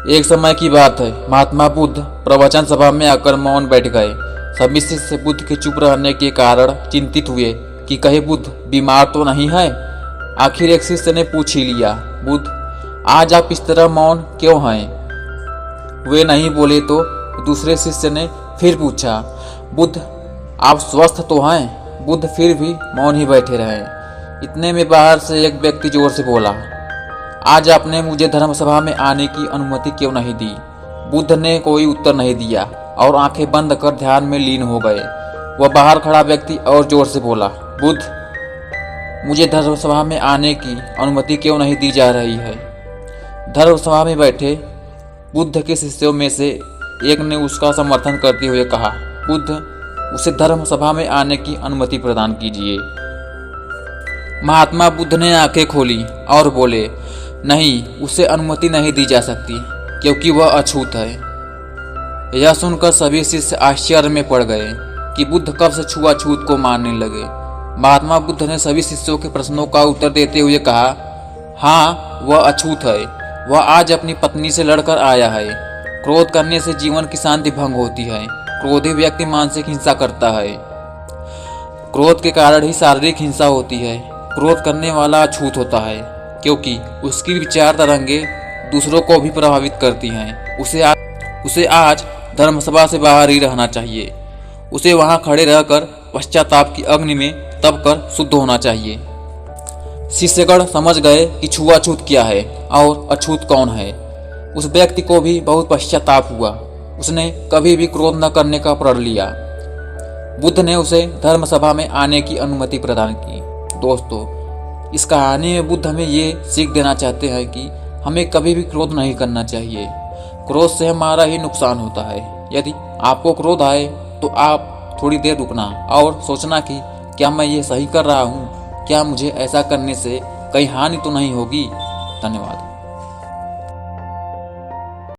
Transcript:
एक समय की बात है, महात्मा बुद्ध प्रवचन सभा में आकर मौन बैठ गए। सभी शिष्य बुद्ध के चुप रहने के कारण चिंतित हुए कि कहीं बुद्ध बीमार तो नहीं है। आखिर एक शिष्य ने पूछ ही लिया, बुद्ध, आज आप इस तरह मौन क्यों हैं? वे नहीं बोले तो दूसरे शिष्य ने फिर पूछा, बुद्ध, आप स्वस्थ तो हैं? बुद्ध फिर भी मौन ही बैठे रहे। इतने में बाहर से एक व्यक्ति जोर से बोला, आज आपने मुझे धर्मसभा में आने की अनुमति क्यों नहीं दी? बुद्ध ने कोई उत्तर नहीं दिया और आंखें बंद कर ध्यान में लीन हो गए। वह बाहर खड़ा व्यक्ति और जोर से बोला, बुद्ध, मुझे धर्मसभा में आने की अनुमति क्यों नहीं दी जा रही है? धर्मसभा में बैठे बुद्ध के शिष्यों में से एक ने उसका समर्थन करते हुए कहा, बुद्ध, उसे धर्मसभा में आने की अनुमति प्रदान कीजिए। महात्मा बुद्ध ने आंखें खोली और बोले, नहीं, उसे अनुमति नहीं दी जा सकती क्योंकि वह अछूत है। यह सुनकर सभी शिष्य आश्चर्य में पड़ गए कि बुद्ध कब से छुआछूत को मानने लगे। महात्मा बुद्ध ने सभी शिष्यों के प्रश्नों का उत्तर देते हुए कहा, हाँ, वह अछूत है। वह आज अपनी पत्नी से लड़कर आया है। क्रोध करने से जीवन की शांति भंग होती है। क्रोधी व्यक्ति मानसिक हिंसा करता है। क्रोध के कारण ही शारीरिक हिंसा होती है। क्रोध करने वाला अछूत होता है क्योंकि उसकी विचार तरंगे दूसरों को भी प्रभावित करती हैं। उसे आज धर्मसभा से बाहर ही रहना चाहिए। उसे वहां खड़े रहकर पश्चाताप की अग्नि में तप कर शुद्ध होना चाहिए। शिष्यगण समझ गए कि छुआछूत क्या है और अछूत कौन है। उस व्यक्ति को भी बहुत पश्चाताप हुआ। उसने कभी भी क्रोध न करने का प्रण लिया। बुद्ध ने उसे धर्मसभा में आने की अनुमति प्रदान की। दोस्तों, इस कहानी में बुद्ध हमें ये सीख देना चाहते हैं कि हमें कभी भी क्रोध नहीं करना चाहिए। क्रोध से हमारा ही नुकसान होता है। यदि आपको क्रोध आए तो आप थोड़ी देर रुकना और सोचना कि क्या मैं ये सही कर रहा हूँ? क्या मुझे ऐसा करने से कहीं हानि तो नहीं होगी? धन्यवाद।